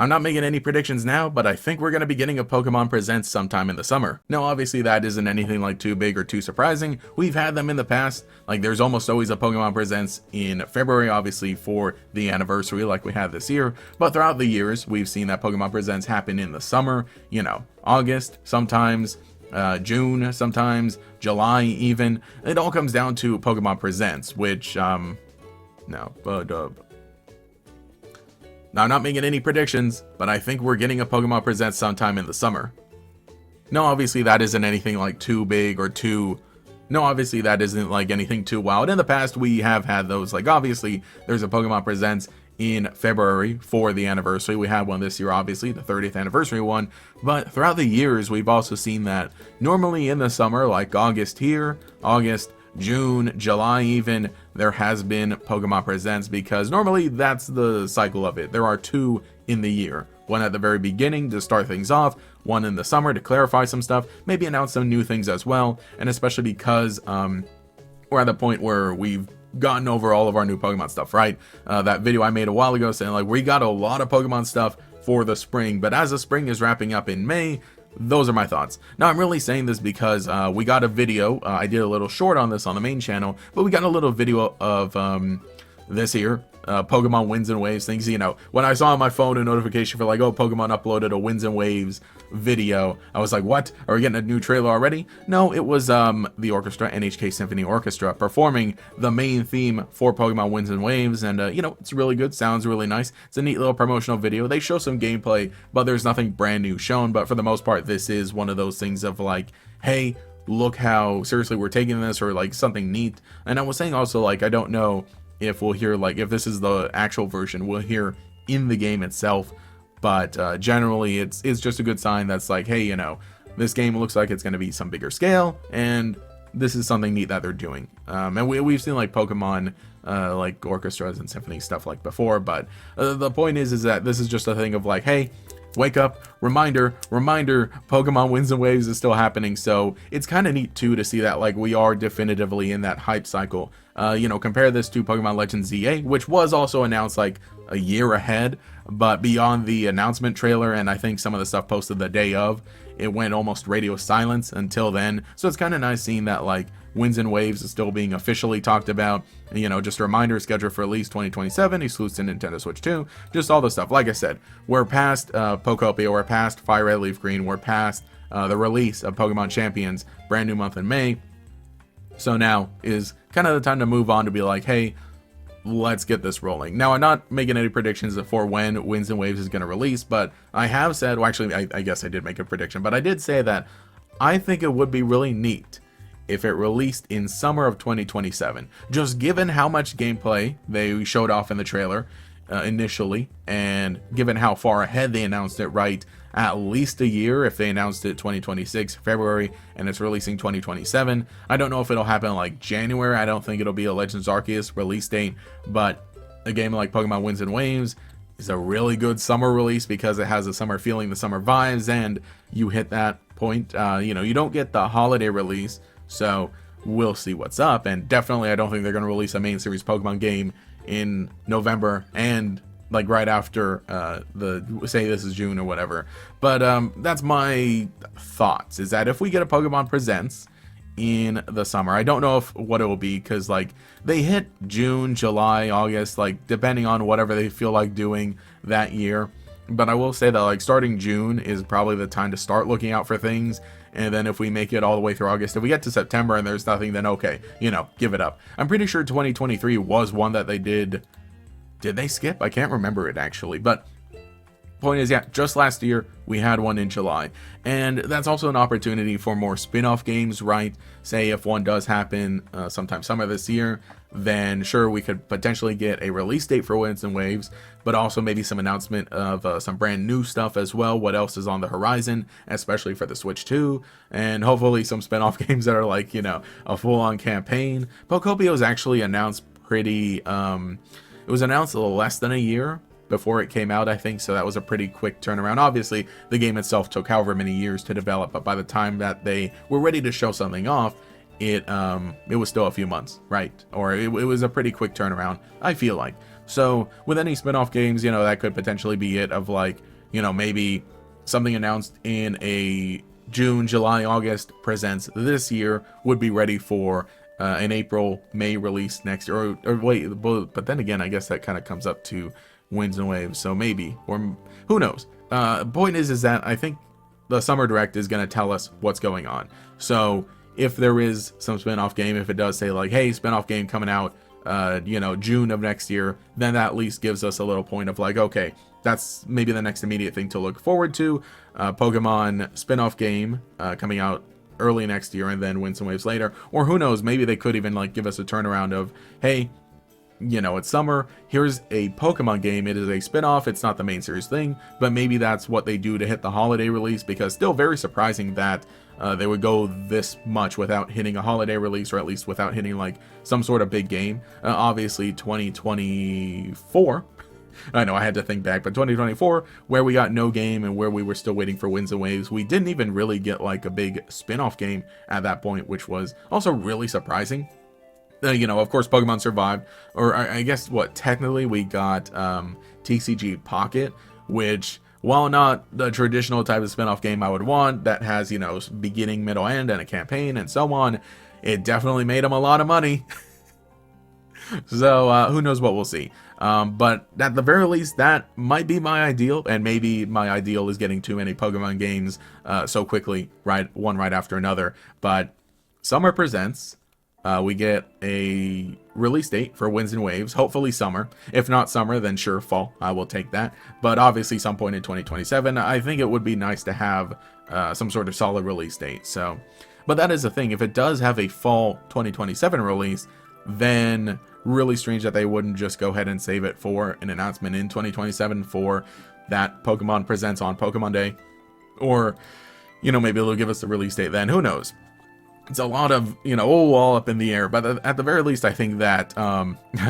I'm not making any predictions now, but I think we're going to be getting a Pokemon Presents sometime in the summer. Now, obviously, that isn't anything like too big or too surprising. We've had them in the past. Like, there's almost always a Pokemon Presents in February, obviously, for the anniversary like we had this year. But throughout the years, we've seen that Pokemon Presents happen in the summer, you know, August, sometimes June, sometimes July even. It all comes down to Pokemon Presents, which, no, now, I'm not making any predictions, but I think we're getting a Pokemon Presents sometime in the summer. No, obviously that isn't anything like too big or too... No, obviously that isn't like anything too wild. In the past, we have had those. Like, obviously, there's a Pokemon Presents in February for the anniversary. We had one this year, obviously, the 30th anniversary one. But throughout the years, we've also seen that normally in the summer, like August here, August, June, July even, there has been Pokemon Presents because normally that's the cycle of it. There are two in the year. One at the very beginning to start things off, one in the summer to clarify some stuff, maybe announce some new things as well, and especially because we're at the point where we've gotten over all of our new Pokemon stuff, right? That video I made a while ago saying like we got a lot of Pokemon stuff for the spring, but as the spring is wrapping up in May, those are my thoughts. Now, I'm really saying this because we got a video. I did a little short on this on the main channel, but we got a little video of this here, Pokemon Winds and Waves things. You know, when I saw on my phone a notification for like, oh, Pokemon uploaded a Winds and Waves video, I was like, what? Are we getting a new trailer already? No, it was the Orchestra, NHK Symphony Orchestra, performing the main theme for Pokemon Winds and Waves, and you know, it's really good, sounds really nice. It's a neat little promotional video. They show some gameplay, but there's nothing brand new shown. But for the most part, this is one of those things of like, hey, look how seriously we're taking this, or like something neat. And I was saying also, like, I don't know if we'll hear, like, if this is the actual version we'll hear in the game itself, but generally it's just a good sign that's like, hey, you know, this game looks like it's going to be some bigger scale, and this is something neat that they're doing. And we've seen like Pokemon like orchestras and symphony stuff like before, but the point is that this is just a thing of like, hey, wake up, reminder, Pokemon Winds and Waves is still happening. So it's kind of neat too to see that like we are definitively in that hype cycle. You know, compare this to Pokemon Legends ZA, which was also announced like a year ahead, but beyond the announcement trailer and I think some of the stuff posted the day of, it went almost radio silence until then. So it's kind of nice seeing that like Winds and Waves is still being officially talked about. You know, just a reminder, scheduled for release 2027, exclusive to Nintendo Switch 2, just all this stuff. Like I said, we're past Pokopia, we're past Fire Red Leaf Green, we're past the release of Pokemon Champions, brand new month in May. So now is kind of the time to move on to be like, hey, let's get this rolling. Now, I'm not making any predictions for when Winds and Waves is going to release, but I have said, well, actually, I guess I did make a prediction, but I did say that I think it would be really neat if it released in summer of 2027, just given how much gameplay they showed off in the trailer initially, and given how far ahead they announced it, right? At least a year if they announced it 2026 February and it's releasing 2027. I don't know if it'll happen like January. I don't think it'll be a Legends Arceus release date, but a game like Pokemon Winds and Waves is a really good summer release because it has the summer feeling, the summer vibes, and you hit that point. You know, you don't get the holiday release, so we'll see what's up. And definitely I don't think they're going to release a main series Pokemon game in November and like right after say this is June or whatever. But that's my thoughts, is that if we get a Pokemon Presents in the summer, I don't know if what it will be, because like they hit June, July, August, like depending on whatever they feel like doing that year. But I will say that like starting June is probably the time to start looking out for things. And then if we make it all the way through August, if we get to September and there's nothing, then okay, you know, give it up. I'm pretty sure 2023 was one that they did they skip? I can't remember it actually, but point is, yeah, just last year we had one in July, and that's also an opportunity for more spin-off games, right? Say if one does happen sometime summer this year, then sure, we could potentially get a release date for Winds and Waves, but also maybe some announcement of some brand new stuff as well. What else is on the horizon, especially for the Switch 2, and hopefully some spin-off games that are like, you know, a full-on campaign. Pokopia was actually announced pretty it was announced a little less than a year before it came out, I think, so that was a pretty quick turnaround. Obviously, the game itself took however many years to develop, but by the time that they were ready to show something off, it was still a few months, right? Or it was a pretty quick turnaround, I feel like. So with any spin-off games, you know, that could potentially be it, of like, you know, maybe something announced in a June, July, August Presents this year would be ready for an April, May release next year. Or wait, but then again, I guess that kind of comes up to Winds and Waves, so maybe, or who knows. Point is that I think the Summer Direct is going to tell us what's going on. So if there is some spin-off game, if it does say like, hey, spin-off game coming out, you know, June of next year, then that at least gives us a little point of like, okay, that's maybe the next immediate thing to look forward to. Pokemon spin-off game coming out early next year, and then Winds and Waves later. Or who knows, maybe they could even like give us a turnaround of, hey, you know, it's summer, here's a Pokemon game, it is a spin-off, it's not the main series thing, but maybe that's what they do to hit the holiday release, because still very surprising that they would go this much without hitting a holiday release, or at least without hitting like some sort of big game. Obviously 2024, I know I had to think back, but 2024, where we got no game and where we were still waiting for Winds and Waves, we didn't even really get like a big spin-off game at that point, which was also really surprising. You know, of course, Pokemon survived, or I guess what, technically we got TCG Pocket, which, while not the traditional type of spin-off game I would want, that has, you know, beginning, middle, end, and a campaign, and so on, it definitely made them a lot of money. So, who knows what we'll see. But at the very least, that might be my ideal, and maybe my ideal is getting too many Pokemon games so quickly, one right after another. But Summer Presents, we get a release date for Winds and Waves, hopefully summer. If not summer, then sure, fall. I will take that. But obviously some point in 2027, I think it would be nice to have some sort of solid release date. So, but that is the thing. If it does have a fall 2027 release, then really strange that they wouldn't just go ahead and save it for an announcement in 2027 for that Pokemon Presents on Pokemon Day. Or, you know, maybe they'll give us the release date then. Who knows? It's a lot of, you know, all up in the air, but at the very least, I think that,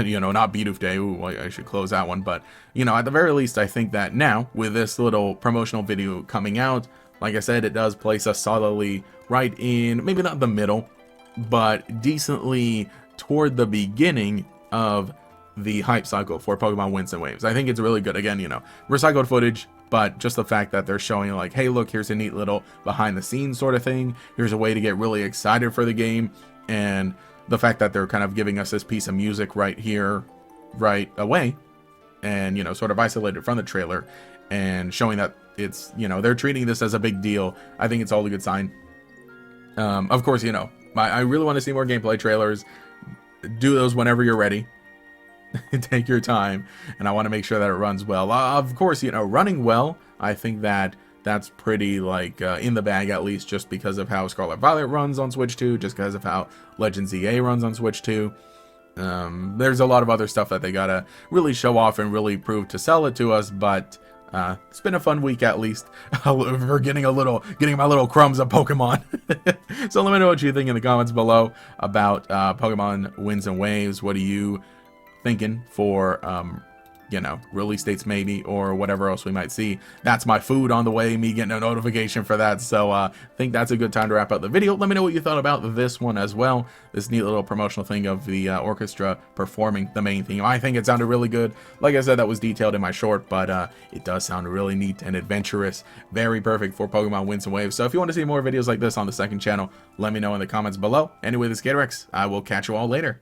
you know, not Bidoof Day, ooh, I should close that one, but, you know, at the very least, I think that now, with this little promotional video coming out, like I said, it does place us solidly right in, maybe not the middle, but decently toward the beginning of the hype cycle for Pokemon Winds and Waves. I think it's really good. Again, you know, recycled footage, but just the fact that they're showing like, hey, look, here's a neat little behind the scenes sort of thing. Here's a way to get really excited for the game. And the fact that they're kind of giving us this piece of music right here, right away, and, you know, sort of isolated from the trailer, and showing that it's, you know, they're treating this as a big deal. I think it's all a good sign. Of course, you know, I really want to see more gameplay trailers. Do those whenever you're ready. Take your time, and I want to make sure that it runs well. Of course, you know, running well, I think that that's pretty like in the bag, at least just because of how Scarlet Violet runs on Switch 2, just because of how Legends EA runs on Switch 2. There's a lot of other stuff that they gotta really show off and really prove to sell it to us, but it's been a fun week at least. We're getting my little crumbs of Pokemon. So let me know what you think in the comments below about Pokemon Winds and Waves. What are you thinking for you know, release dates maybe, or whatever else we might see? That's my food on the way, me getting a notification for that. So I think that's a good time to wrap up the video. Let me know what you thought about this one as well, this neat little promotional thing of the orchestra performing the main theme. I think it sounded really good. Like I said, that was detailed in my short, but it does sound really neat and adventurous. Very perfect for Pokemon Winds and Waves. So if you want to see more videos like this on the second channel, let me know in the comments below. Anyway, this is Gatorx. I will catch you all later.